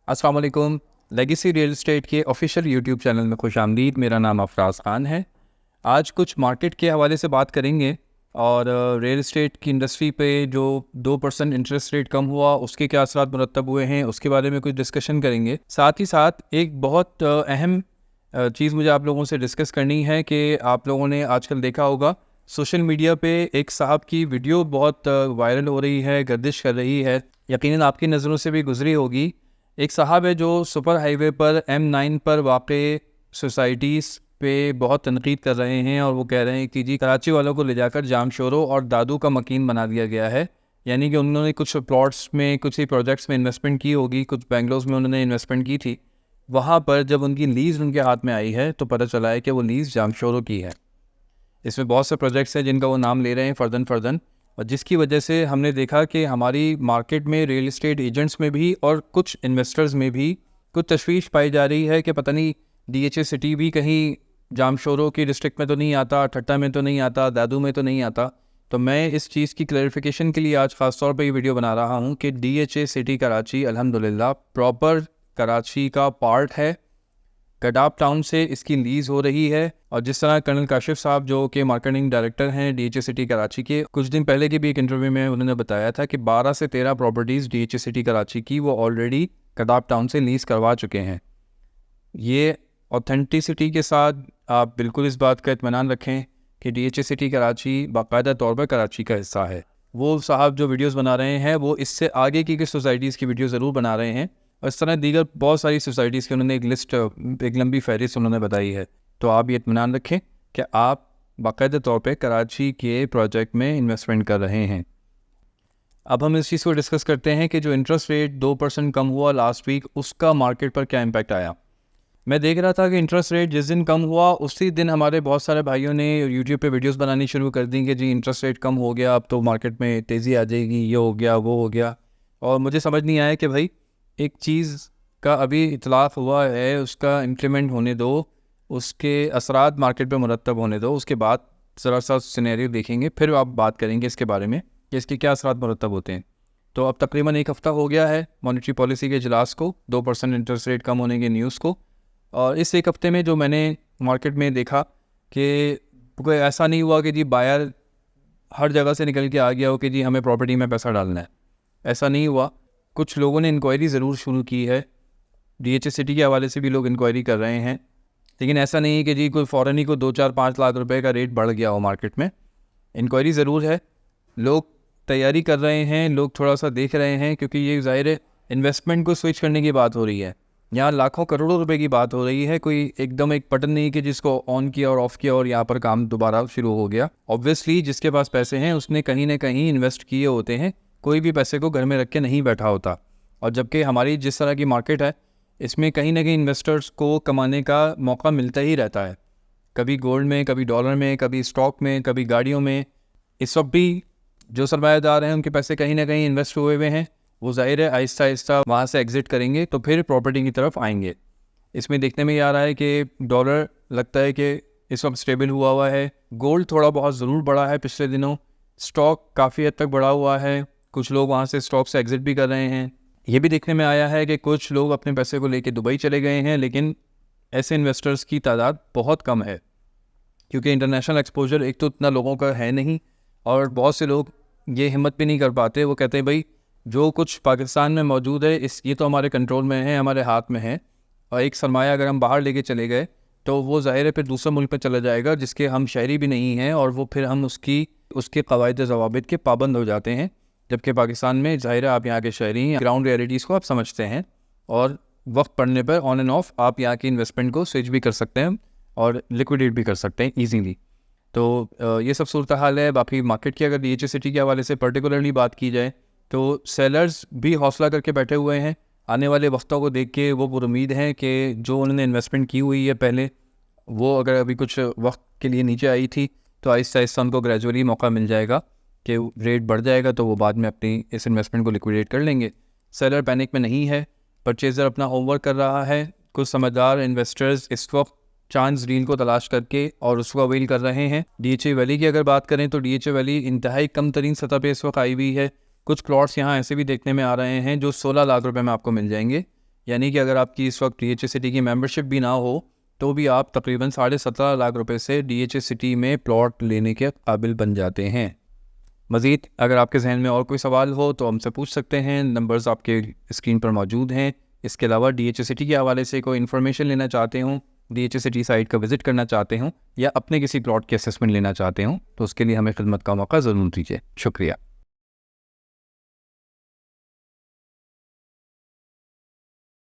अस्सलाम वालेकुम। Legacy real estate के ऑफिशियल यूट्यूब चैनल में खुशामदीद। मेरा नाम अफराज ख़ान है। आज कुछ मार्केट के हवाले से बात करेंगे और रियल एस्टेट की इंडस्ट्री पे जो 2% इंटरेस्ट रेट कम हुआ उसके क्या असरात मुरतब हुए हैं उसके बारे में कुछ डिस्कशन करेंगे। साथ ही साथ एक बहुत अहम चीज़ मुझे आप लोगों से डिस्कस करनी है कि आप लोगों ने आजकल देखा होगा सोशल मीडिया पे एक साहब की वीडियो बहुत वायरल हो रही है, गर्दिश कर रही है, यकीनन आपकी नज़रों से भी गुजरी होगी। एक साहब है जो सुपर हाईवे पर M9 पर वाक़े सोसाइटीज़ पे बहुत तनकीद कर रहे हैं और वो कह रहे हैं कि जी कराची वालों को ले जाकर जामशोरों और दादू का मकीन बना दिया गया है। यानी कि उन्होंने कुछ प्लॉट्स में, कुछ ही प्रोजेक्ट्स में इन्वेस्टमेंट की होगी, कुछ बेंगलोर में उन्होंने इन्वेस्टमेंट की थी। वहाँ पर जब उनकी लीज़ उनके हाथ में आई है तो पता चला है कि वो लीज़ जामशोरों की है। इसमें बहुत से प्रोजेक्ट्स हैं जिनका वो नाम ले रहे हैं फ़र्दन फ़र्दन, और जिसकी वजह से हमने देखा कि हमारी मार्केट में रियल एस्टेट एजेंट्स में भी और कुछ इन्वेस्टर्स में भी कुछ तशवीश पाई जा रही है कि पता नहीं DHA सिटी भी कहीं जामशोरों की डिस्ट्रिक्ट में तो नहीं आता, ठट्टा में तो नहीं आता, दादू में तो नहीं आता। तो मैं इस चीज़ की क्लैरिफिकेशन के लिए आज ख़ास तौर पे ये वीडियो बना रहा हूँ कि DHA सिटी कराची अल्हम्दुलिल्लाह प्रॉपर कराची का पार्ट है। गडाप टाउन से इसकी लीज़ हो रही है और जिस तरह कर्नल काशिफ साहब जो कि मार्केटिंग डायरेक्टर हैं DHA सिटी कराची के, कुछ दिन पहले की भी एक इंटरव्यू में उन्होंने बताया था कि 12 से 13 प्रॉपर्टीज़ DHA सिटी कराची की वो ऑलरेडी गडाप टाउन से लीज़ करवा चुके हैं। ये ऑथेंटिसिटी के साथ आप बिल्कुल इस बात का इत्मीनान रखें कि DHA सिटी कराची बाकायदा तौर पर कराची का हिस्सा है। वो साहब जो वीडियोज़ बना रहे हैं वो इससे आगे की सोसाइटीज़ की वीडियो ज़रूर बना रहे हैं और इस तरह दीगर बहुत सारी सोसाइटीज़ की उन्होंने एक लिस्ट, एक लंबी फहरिस्त उन्होंने बताई है। तो आप ये इत्मीनान रखें कि आप बाकायदा तौर पे कराची के प्रोजेक्ट में इन्वेस्टमेंट कर रहे हैं। अब हम इस चीज़ को डिस्कस करते हैं कि जो इंटरेस्ट रेट 2% कम हुआ लास्ट वीक, उसका मार्केट पर क्या इम्पैक्ट आया। मैं देख रहा था कि इंटरेस्ट रेट जिस दिन कम हुआ उसी दिन हमारे बहुत सारे भाइयों ने यूट्यूब पे वीडियोस बनानी शुरू कर दी कि जी इंटरेस्ट रेट कम हो गया, अब तो मार्केट में तेज़ी आ जाएगी, ये हो गया, वो हो गया। और मुझे समझ नहीं आया कि भाई एक चीज़ का अभी इतलाफ़ हुआ है, उसका इम्प्लीमेंट होने दो, उसके असरात मार्केट पे मुरतब होने दो, उसके बाद ज़रा सा सिनेरियो देखेंगे, फिर आप बात करेंगे इसके बारे में कि इसके क्या असरात मुरतब होते हैं। तो अब तकरीबन एक हफ़्ता हो गया है मॉनेटरी पॉलिसी के इजलास को, 2% इंटरेस्ट रेट कम होने की न्यूज़ को, और इस एक हफ़्ते में जो मैंने मार्केट में देखा कि कोई ऐसा नहीं हुआ कि जी बायर हर जगह से निकल के आ गया हो कि जी हमें प्रॉपर्टी में पैसा डालना है। ऐसा नहीं हुआ। कुछ लोगों ने इंक्वायरी ज़रूर शुरू की है, DHA सिटी के हवाले से भी लोग इंक्वायरी कर रहे हैं, लेकिन ऐसा नहीं है कि जी कोई फ़ौरन ही को 2-4-5 लाख रुपए का रेट बढ़ गया हो मार्केट में। इंक्वायरी ज़रूर है, लोग तैयारी कर रहे हैं, लोग थोड़ा सा देख रहे हैं, क्योंकि ये ज़ाहिर है इन्वेस्टमेंट को स्विच करने की बात हो रही है। यहाँ लाखों करोड़ों रुपए की बात हो रही है, कोई एकदम एक बटन नहीं कि जिसको ऑन किया और ऑफ़ किया और यहाँ पर काम दोबारा शुरू हो गया। ऑब्वियसली जिसके पास पैसे हैं उसने कहीं ना कहीं इन्वेस्ट किए होते हैं, कोई भी पैसे को घर में रख के नहीं बैठा होता। और जबकि हमारी जिस तरह की मार्केट है इसमें कहीं ना कहीं इन्वेस्टर्स को कमाने का मौका मिलता ही रहता है, कभी गोल्ड में, कभी डॉलर में, कभी स्टॉक में, कभी गाड़ियों में। इस वक्त भी जो सरमायादार हैं उनके पैसे कहीं ना कहीं इन्वेस्ट हुए हुए हैं, वो ज़ाहिर है आहिस्ता आहिस्ता वहाँ से एग्ज़िट करेंगे तो फिर प्रॉपर्टी की तरफ आएंगे। इसमें देखने में ये आ रहा है कि डॉलर लगता है कि इस वक्त स्टेबल हुआ हुआ है, गोल्ड थोड़ा बहुत ज़रूर बढ़ा है पिछले दिनों, स्टॉक काफ़ी हद तक बढ़ा हुआ है, कुछ लोग वहाँ से स्टॉक से एग्ज़िट भी कर रहे हैं। ये भी देखने में आया है कि कुछ लोग अपने पैसे को लेकर दुबई चले गए हैं, लेकिन ऐसे इन्वेस्टर्स की तादाद बहुत कम है क्योंकि इंटरनेशनल एक्सपोजर एक तो इतना लोगों का है नहीं, और बहुत से लोग ये हिम्मत भी नहीं कर पाते। वो कहते हैं भाई जो कुछ पाकिस्तान में मौजूद है ये तो हमारे कंट्रोल में है, हमारे हाथ में है, और एक सरमाया अगर हम बाहर लेके चले गए तो वो ज़ाहिर है फिर दूसरे मुल्क में चला जाएगा जिसके हम शहरी भी नहीं हैं, और वो फिर हम उसके क़वाइद ज़वाबित के पाबंद हो जाते हैं। जबकि पाकिस्तान में ज़ाहिर है आप यहाँ के शहरी हैं, ग्राउंड रियलिटीज़ को आप समझते हैं, और वक्त पड़ने पर ऑन एंड ऑफ आप यहाँ की इन्वेस्टमेंट को स्विच भी कर सकते हैं और लिक्विडेट भी कर सकते हैं ईजीली। तो ये सब सूरत हाल है। बाकी मार्केट की अगर DHA सिटी के हवाले से पर्टिकुलरली बात की जाए तो सेलर्स भी हौसला करके बैठे हुए हैं, आने वाले वक्तों को देख के वो पुरुमीद हैं कि जो उन्होंने इन्वेस्टमेंट की हुई है पहले, वो अगर अभी कुछ वक्त के लिए नीचे आई थी तो आहिस्ता आहिस्ता उनको ग्रेजुअली मौका मिल जाएगा कि रेट बढ़ जाएगा तो वो बाद में अपनी इस इन्वेस्टमेंट को लिक्विडेट कर लेंगे। सेलर पैनिक में नहीं है, परचेज़र अपना होमवर्क कर रहा है, कुछ समझदार इन्वेस्टर्स इस वक्त चांस डील को तलाश करके और उसको अवेल कर रहे हैं। DHA वैली की अगर बात करें तो DHA वैली इंतहाई कम तरीन सतह पे इस वक्त आई हुई है। कुछ प्लॉट्स यहाँ ऐसे भी देखने में आ रहे हैं जो 16 लाख रुपए में आपको मिल जाएंगे, यानी कि अगर आपकी इस वक्त DHA सिटी की मेंबरशिप भी ना हो तो भी आप तकरीबन 17.5 लाख रुपए से DHA सिटी में प्लॉट लेने के काबिल बन जाते हैं। मज़ीद अगर आपके जहन में और कोई सवाल हो तो हमसे पूछ सकते हैं, नंबर्स आपके स्क्रीन पर मौजूद हैं। इसके अलावा DHA सिटी के हवाले से कोई इन्फॉर्मेशन लेना चाहते हूँ, DHA सिटी साइट का विज़िट करना चाहते हूँ या अपने किसी प्लॉट की असेसमेंट लेना चाहते हूँ तो उसके लिए हमें खिदमत का मौका ज़रूर दीजिए। शुक्रिया।